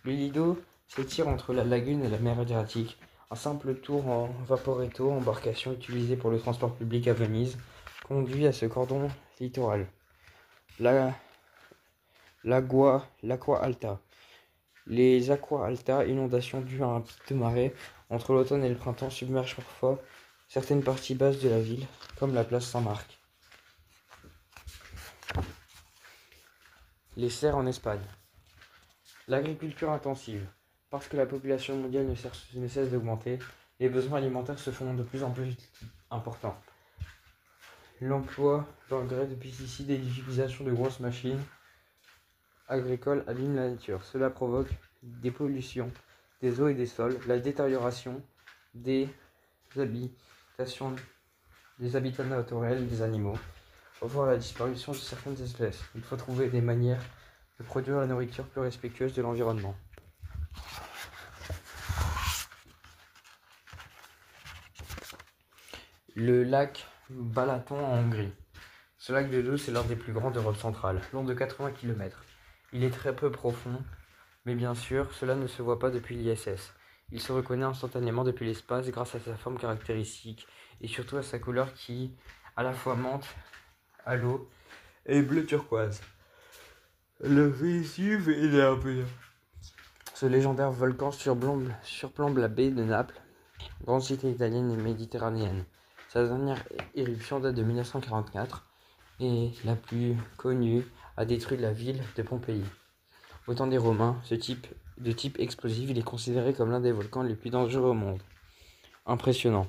Le Lido s'étire entre la lagune et la mer Adriatique. Un simple tour en vaporetto, embarcation utilisée pour le transport public à Venise, conduit à ce cordon littoral. L'Acqua Alta. Les Acqua Alta, inondations dues à un pic de marée entre l'automne et le printemps, submergent parfois certaines parties basses de la ville, comme la place Saint-Marc. Les serres en Espagne. L'agriculture intensive. Parce que la population mondiale ne cesse d'augmenter, les besoins alimentaires se font de plus en plus importants. L'emploi d'engrais, de pesticides et l'utilisation de grosses machines agricoles abîment la nature. Cela provoque des pollutions des eaux et des sols, la détérioration des habitats naturels des animaux, voire la disparition de certaines espèces. Il faut trouver des manières de produire la nourriture plus respectueuse de l'environnement. Le lac Balaton en Hongrie. Ce lac de d'eau, c'est l'un des plus grands d'Europe centrale, long de 80 km. Il est très peu profond, mais bien sûr, cela ne se voit pas depuis l'ISS. Il se reconnaît instantanément depuis l'espace grâce à sa forme caractéristique et surtout à sa couleur qui, à la fois menthe à l'eau et bleu turquoise. Le Vésuve est nerveux. Ce légendaire volcan surplombe la baie de Naples, grande cité italienne et méditerranéenne. Sa dernière éruption date de 1944 et la plus connue a détruit la ville de Pompéi. Au temps des Romains, de type explosif, il est considéré comme l'un des volcans les plus dangereux au monde. Impressionnant.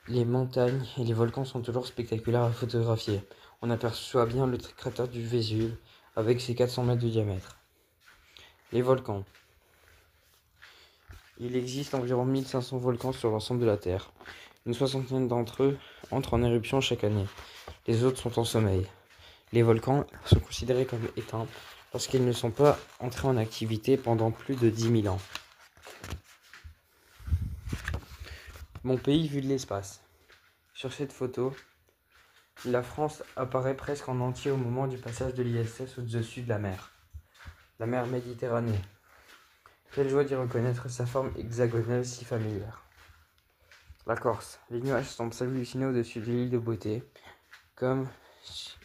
Les montagnes et les volcans sont toujours spectaculaires à photographier. On aperçoit bien le cratère du Vésuve avec ses 400 mètres de diamètre. Les volcans. Il existe environ 1500 volcans sur l'ensemble de la Terre. Une soixantaine d'entre eux entrent en éruption chaque année. Les autres sont en sommeil. Les volcans sont considérés comme éteints parce qu'ils ne sont pas entrés en activité pendant plus de 10 000 ans. Mon pays vu de l'espace. Sur cette photo, la France apparaît presque en entier au moment du passage de l'ISS au-dessus de la mer Méditerranée. Quelle joie d'y reconnaître sa forme hexagonale si familière. La Corse. Les nuages semblent s'halluciner au-dessus de l'île de Beauté, comme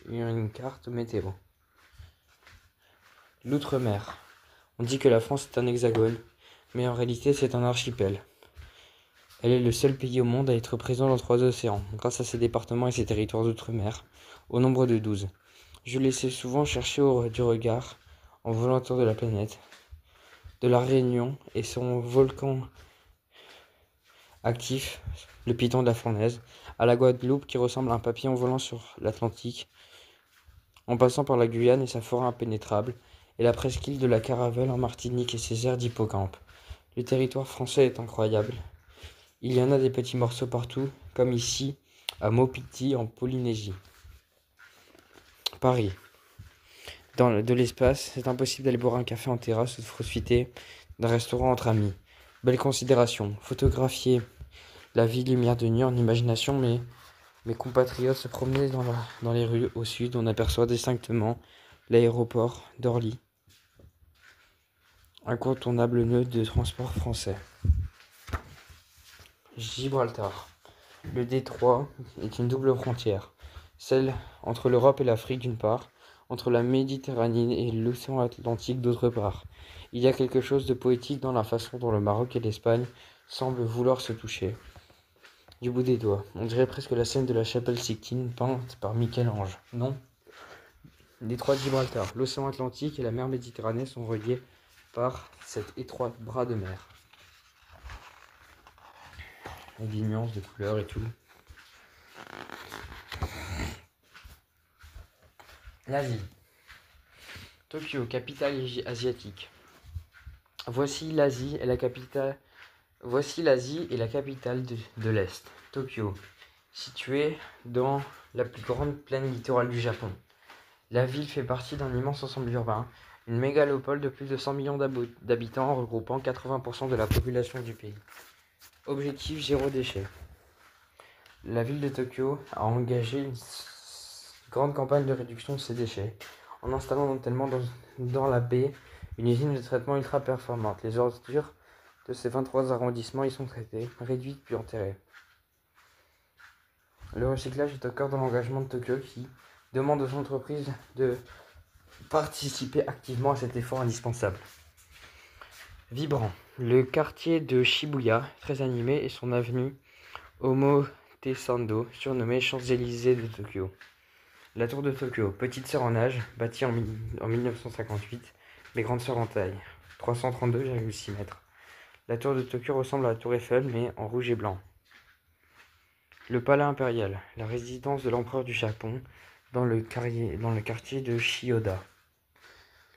une carte météo. L'outre-mer. On dit que la France est un hexagone, mais en réalité c'est un archipel. Elle est le seul pays au monde à être présent dans 3 océans, grâce à ses départements et ses territoires d'outre-mer, au nombre de 12. Je laissais souvent chercher du regard, en volant autour de la planète, de la Réunion et son volcan actif, le piton de la Fournaise, à la Guadeloupe qui ressemble à un papillon volant sur l'Atlantique, en passant par la Guyane et sa forêt impénétrable, et la presqu'île de la Caravelle en Martinique et ses aires d'hippocampe. Le territoire français est incroyable. Il y en a des petits morceaux partout, comme ici, à Maupiti, en Polynésie. Paris. De l'espace, c'est impossible d'aller boire un café en terrasse ou de profiter d'un restaurant entre amis. Belle considération. Photographier la vie lumière de nuit en imagination, mais mes compatriotes se promenaient dans les rues au sud. On aperçoit distinctement l'aéroport d'Orly, incontournable nœud de transport français. Gibraltar. Le détroit est une double frontière, celle entre l'Europe et l'Afrique d'une part, entre la Méditerranée et l'océan Atlantique d'autre part. Il y a quelque chose de poétique dans la façon dont le Maroc et l'Espagne semblent vouloir se toucher. Du bout des doigts, on dirait presque la scène de la chapelle Sixtine peinte par Michel-Ange. Non. Détroit de Gibraltar. L'océan Atlantique et la mer Méditerranée sont reliés par cet étroit bras de mer. Avec des nuances de couleurs et tout. L'Asie. Tokyo, capitale asiatique. Voici l'Asie et la capitale de l'Est, Tokyo, située dans la plus grande plaine littorale du Japon. La ville fait partie d'un immense ensemble urbain, une mégalopole de plus de 100 millions d'habitants regroupant 80% de la population du pays. Objectif zéro déchet. La ville de Tokyo a engagé une grande campagne de réduction de ses déchets, en installant notamment dans la baie une usine de traitement ultra performante. Les ordures de ces 23 arrondissements y sont traitées, réduites puis enterrées. Le recyclage est au cœur de l'engagement de Tokyo qui demande aux entreprises de participer activement à cet effort indispensable. Vibrant. Le quartier de Shibuya, très animé, et son avenue Omotesando, surnommée Champs-Élysées de Tokyo. La tour de Tokyo, petite sœur en âge, bâtie en 1958, mais grande sœur en taille, 332,6 mètres. La tour de Tokyo ressemble à la tour Eiffel, mais en rouge et blanc. Le palais impérial, la résidence de l'empereur du Japon, dans le quartier de Chiyoda.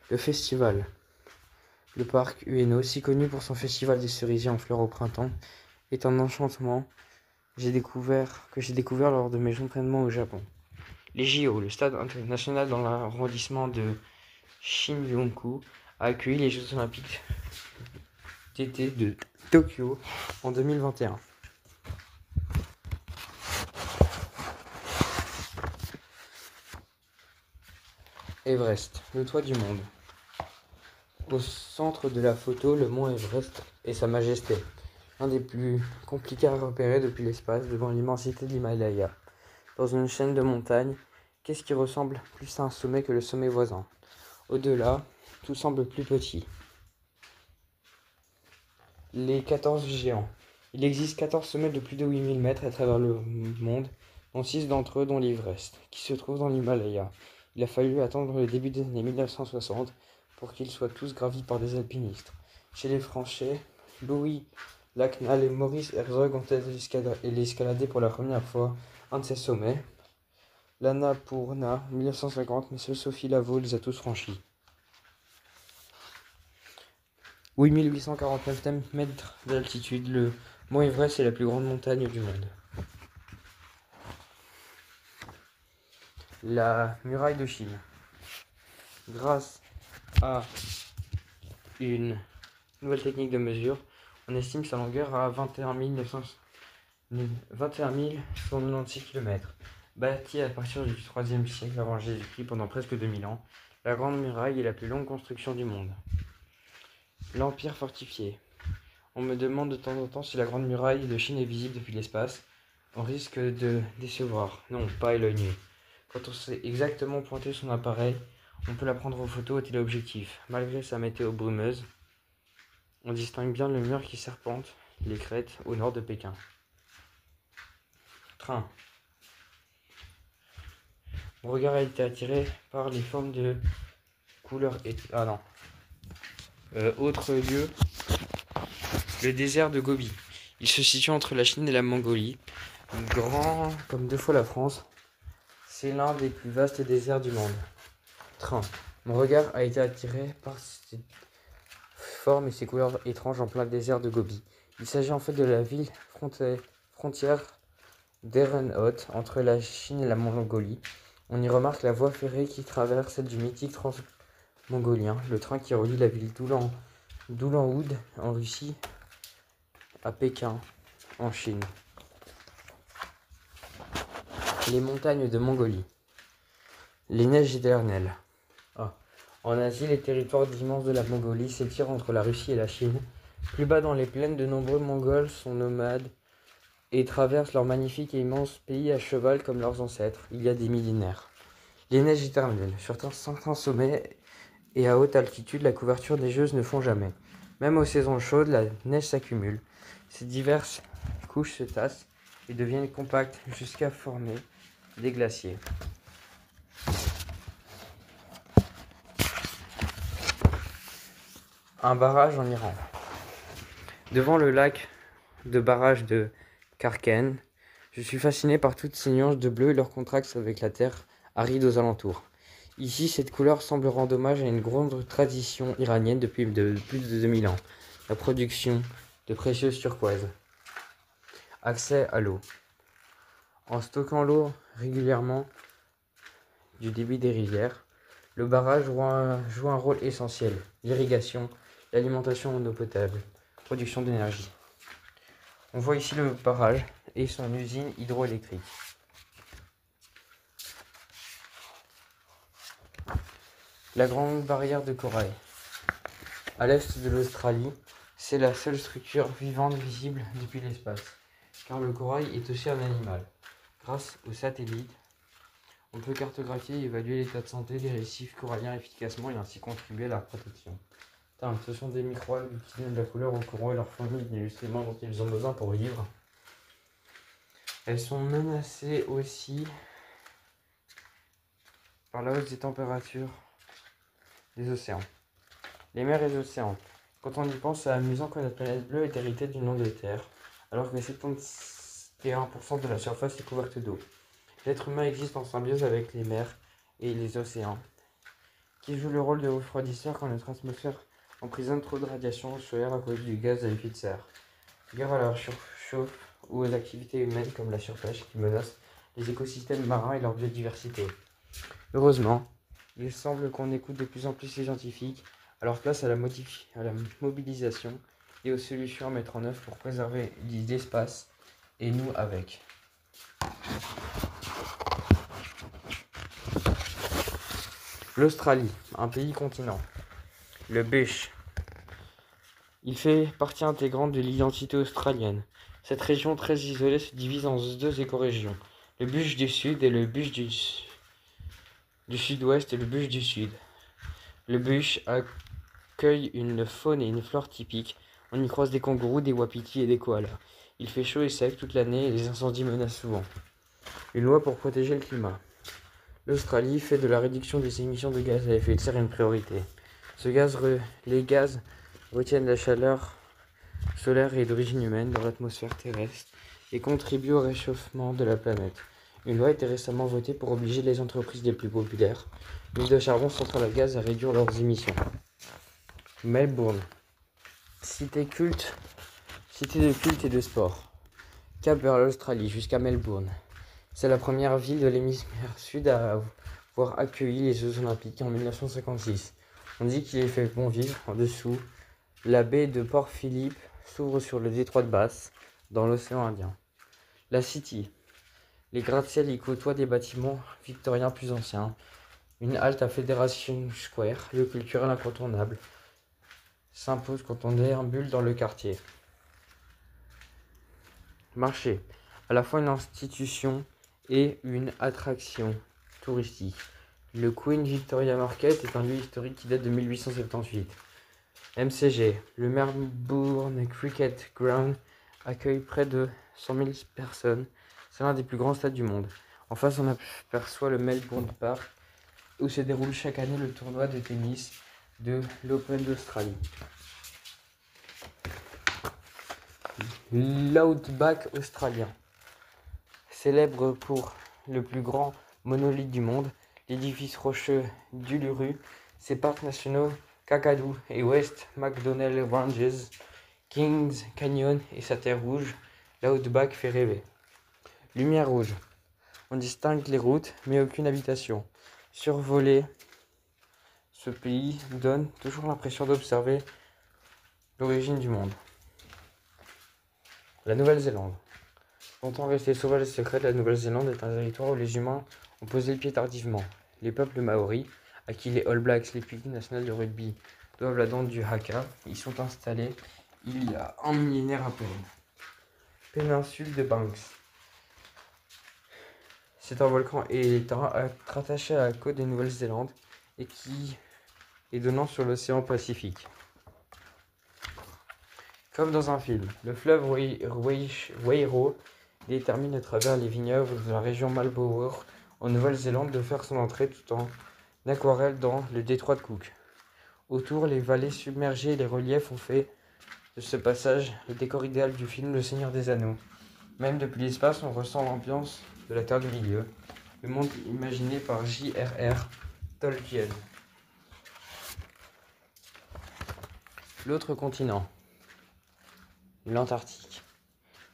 Le festival. Le parc Ueno, si connu pour son festival des cerisiers en fleurs au printemps, est un enchantement que j'ai découvert lors de mes entraînements au Japon. Les JO, le stade international dans l'arrondissement de Shinjuku a accueilli les Jeux Olympiques d'été de Tokyo en 2021. Everest, le toit du monde. Au centre de la photo, le mont Everest et sa majesté, l'un des plus compliqués à repérer depuis l'espace devant l'immensité de l'Himalaya. Dans une chaîne de montagnes, qu'est-ce qui ressemble plus à un sommet que le sommet voisin? Au-delà, tout semble plus petit. Les 14 géants. Il existe 14 sommets de plus de 8000 mètres à travers le monde dont 6 d'entre eux, dont l'Everest, qui se trouve dans l'Himalaya. Il a fallu attendre le début des années 1960 pour qu'ils soient tous gravis par des alpinistes. Chez les Français, Louis Lacnal et Maurice Herzog ont escaladé pour la première fois un de ces sommets, l'Annapurna, en 1950, mais seule Sophie Lavaux les a tous franchis. 8849 mètres d'altitude, le mont Everest est la plus grande montagne du monde. La muraille de Chine. Grâce à une nouvelle technique de mesure, on estime sa longueur à 21 196 km. Bâtie à partir du IIIe siècle avant Jésus-Christ pendant presque 2000 ans, la Grande Muraille est la plus longue construction du monde. L'Empire fortifié. On me demande de temps en temps si la Grande Muraille de Chine est visible depuis l'espace. On risque de décevoir. Non, pas à l'œil nu. Quand on sait exactement pointer son appareil, on peut la prendre en photo au téléobjectif. Malgré sa météo brumeuse, on distingue bien le mur qui serpente les crêtes au nord de Pékin. Train. Mon regard a été attiré par les formes de couleurs et... autre lieu, le désert de Gobi. Il se situe entre la Chine et la Mongolie. Grand comme 2 fois la France, c'est l'un des plus vastes déserts du monde. Train. Mon regard a été attiré par ces formes et ces couleurs étranges en plein désert de Gobi. Il s'agit en fait de la ville frontière d'Erenhot entre la Chine et la Mongolie. On y remarque la voie ferrée qui traverse celle du mythique transmongolien, le train qui relie la ville d'Ulan-Ude en Russie à Pékin en Chine. Les montagnes de Mongolie. Les neiges éternelles. En Asie, les territoires immenses de la Mongolie s'étirent entre la Russie et la Chine. Plus bas dans les plaines, de nombreux Mongols sont nomades et traversent leur magnifique et immense pays à cheval comme leurs ancêtres, il y a des millénaires. Les neiges éternelles. Sur certains sommets et à haute altitude, la couverture neigeuse ne fond jamais. Même aux saisons chaudes, la neige s'accumule. Ces diverses couches se tassent et deviennent compactes jusqu'à former des glaciers. Un barrage en Iran. Devant le lac de barrage de Karken, je suis fasciné par toutes ces nuances de bleu et leur contraste avec la terre aride aux alentours. Ici, cette couleur semble rendre hommage à une grande tradition iranienne depuis plus de 2000 ans, la production de précieuses turquoises. Accès à l'eau. En stockant l'eau régulièrement du débit des rivières, le barrage joue un rôle essentiel. L'irrigation, l'alimentation en eau potable, production d'énergie. On voit ici le barrage et son usine hydroélectrique. La grande barrière de corail. À l'est de l'Australie, c'est la seule structure vivante visible depuis l'espace, car le corail est aussi un animal. Grâce aux satellites, on peut cartographier et évaluer l'état de santé des récifs coralliens efficacement et ainsi contribuer à leur protection. Ce sont des micro-algues qui donnent de la couleur aux coraux et leur fournissent des nutriments dont ils ont besoin pour vivre. Elles sont menacées aussi par la hausse des températures des océans. Les mers et les océans. Quand on y pense, c'est amusant que notre planète bleue est héritée du nom de Terre, alors que 71% de la surface est couverte d'eau. L'être humain existe en symbiose avec les mers et les océans, qui jouent le rôle de refroidisseur quand notre atmosphère emprisonne trop de radiation solaire à cause du gaz à effet de serre. Gare à leur surchauffe ou aux activités humaines comme la surpêche qui menacent les écosystèmes marins et leur biodiversité. Heureusement, il semble qu'on écoute de plus en plus les scientifiques, alors place à la mobilisation et aux solutions à mettre en œuvre pour préserver l'espace et nous avec. L'Australie, un pays continent. Le bush. Il fait partie intégrante de l'identité australienne. Cette région très isolée se divise en 2 écorégions. Le bush du sud et le bush du sud-ouest et le bush du sud. Le bush accueille une faune et une flore typiques. On y croise des kangourous, des wapitis et des koalas. Il fait chaud et sec toute l'année et les incendies menacent souvent. Une loi pour protéger le climat. L'Australie fait de la réduction des émissions de gaz à effet de serre une priorité. Les gaz retiennent la chaleur solaire et d'origine humaine dans l'atmosphère terrestre et contribuent au réchauffement de la planète. Une loi a été récemment votée pour obliger les entreprises les plus populaires, mines de charbon, centrales à gaz, à réduire leurs émissions. Melbourne, cité de culte et de sport. Cap vers l'Australie jusqu'à Melbourne. C'est la première ville de l'hémisphère sud à avoir accueilli les Jeux Olympiques en 1956. On dit qu'il y fait bon vivre. En dessous, la baie de Port Phillip s'ouvre sur le détroit de Bass, dans l'océan Indien. La City. Les gratte-ciel y côtoient des bâtiments victoriens plus anciens. Une halte à Federation Square, lieu culturel incontournable, s'impose quand on déambule dans le quartier. Marché. À la fois une institution et une attraction touristique. Le Queen Victoria Market est un lieu historique qui date de 1878. MCG, le Melbourne Cricket Ground, accueille près de 100 000 personnes. C'est l'un des plus grands stades du monde. En face, on aperçoit le Melbourne Park, où se déroule chaque année le tournoi de tennis de l'Open d'Australie. L'Outback australien. Célèbre pour le plus grand monolithe du monde, l'édifice rocheux d'Uluru, ses parcs nationaux Kakadu et West MacDonnell Ranges, Kings Canyon et sa terre rouge, l'Outback fait rêver. Lumière rouge. On distingue les routes, mais aucune habitation. Survoler ce pays donne toujours l'impression d'observer l'origine du monde. La Nouvelle-Zélande. Longtemps restée sauvage et secrète, la Nouvelle-Zélande est un territoire où les humains ont posé le pied tardivement. Les peuples maoris, à qui les All Blacks, l'équipe nationale de rugby, doivent la danse du haka, y sont installés il y a un millénaire à peine. Péninsule de Banks. C'est un volcan éteint rattaché à la côte de Nouvelle-Zélande et qui est donnant sur l'océan Pacifique. Comme dans un film, le fleuve Wairau détermine à travers les vignobles de la région Marlborough en Nouvelle-Zélande de faire son entrée tout en aquarelle dans le détroit de Cook. Autour, les vallées submergées et les reliefs ont fait de ce passage le décor idéal du film Le Seigneur des Anneaux. Même depuis l'espace, on ressent l'ambiance de la Terre du Milieu, le monde imaginé par J.R.R. Tolkien. L'autre continent, l'Antarctique.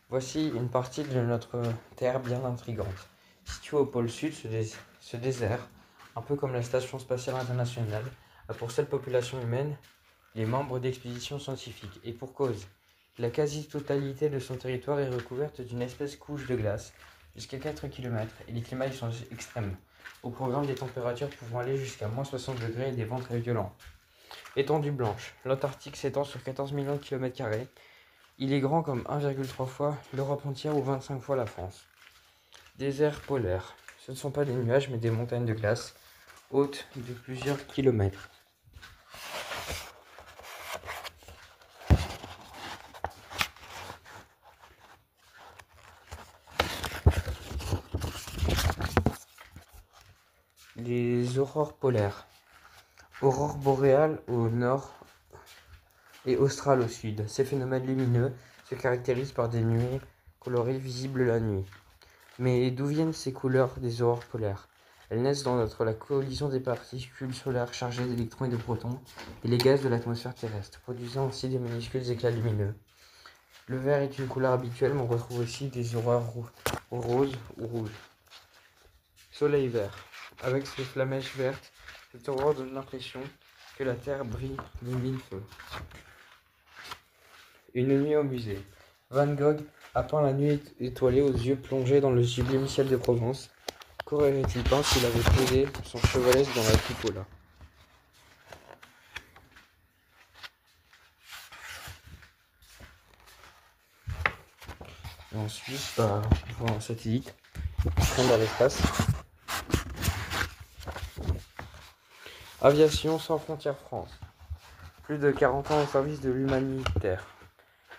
Voici une partie de notre Terre bien intrigante. Situé au pôle sud, ce désert, un peu comme la Station spatiale internationale, a pour seule population humaine les membres d'expéditions scientifiques. Et pour cause, la quasi-totalité de son territoire est recouverte d'une épaisse couche de glace, jusqu'à 4 km, et les climats y sont extrêmes, au programme des températures pouvant aller jusqu'à moins 60 degrés et des vents très violents. Étendue blanche. L'Antarctique s'étend sur 14 millions de km². Il est grand comme 1,3 fois l'Europe entière ou 25 fois la France. Désert polaire. Ce ne sont pas des nuages mais des montagnes de glace, hautes de plusieurs kilomètres. Les aurores polaires. Aurore boréale au nord et australe au sud. Ces phénomènes lumineux se caractérisent par des nuées colorées visibles la nuit. Mais d'où viennent ces couleurs des aurores polaires? Elles naissent la collision des particules solaires chargées d'électrons et de protons et les gaz de l'atmosphère terrestre, produisant ainsi des minuscules éclats lumineux. Le vert est une couleur habituelle, mais on retrouve aussi des aurores roses ou rouges. Soleil vert. Avec ses flamèches vertes, cette aurore donne l'impression que la Terre brille de mille feux. Une nuit au musée. Van Gogh a peint la nuit étoilée aux yeux plongés dans le sublime ciel de Provence. Qu'aurait-il peint s'il avait posé son chevalet dans la cupola? Et ensuite, on voit un satellite qui traîne dans l'espace. Aviation sans frontières France. Plus de 40 ans au service de l'humanitaire.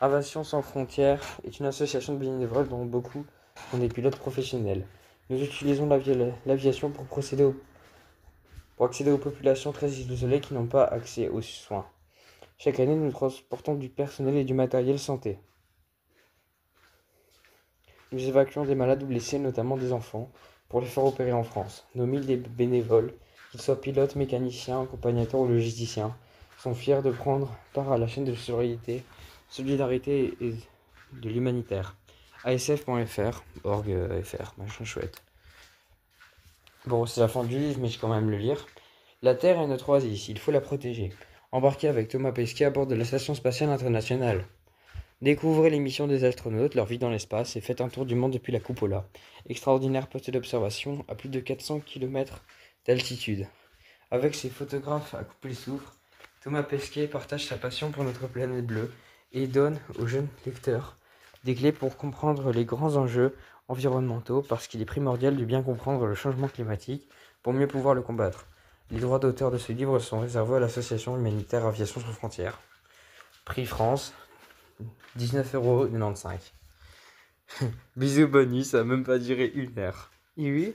Aviation sans frontières est une association de bénévoles dont beaucoup sont des pilotes professionnels. Nous utilisons l'aviation pour accéder aux populations très isolées qui n'ont pas accès aux soins. Chaque année, nous transportons du personnel et du matériel santé. Nous évacuons des malades ou blessés, notamment des enfants, pour les faire opérer en France. Nos 1000 bénévoles, qu'ils soient pilotes, mécaniciens, accompagnateurs ou logisticiens, sont fiers de prendre part à la chaîne de solidarité et de l'humanitaire. ASF.fr, org.fr, machin chouette. Bon, c'est la fin du livre, mais je vais quand même le lire. La Terre est notre oasis, il faut la protéger. Embarquez avec Thomas Pesquet à bord de la Station Spatiale Internationale. Découvrez les missions des astronautes, leur vie dans l'espace et faites un tour du monde depuis la Cupola. Extraordinaire poste d'observation à plus de 400 km d'altitude. Avec ses photographes à couper le souffle, Thomas Pesquet partage sa passion pour notre planète bleue et donne aux jeunes lecteurs des clés pour comprendre les grands enjeux environnementaux parce qu'il est primordial de bien comprendre le changement climatique pour mieux pouvoir le combattre. Les droits d'auteur de ce livre sont réservés à l'association humanitaire Aviation sans frontières. Prix France, 19,95 €. Bisous bonus, ça a même pas duré 1 heure. Et oui.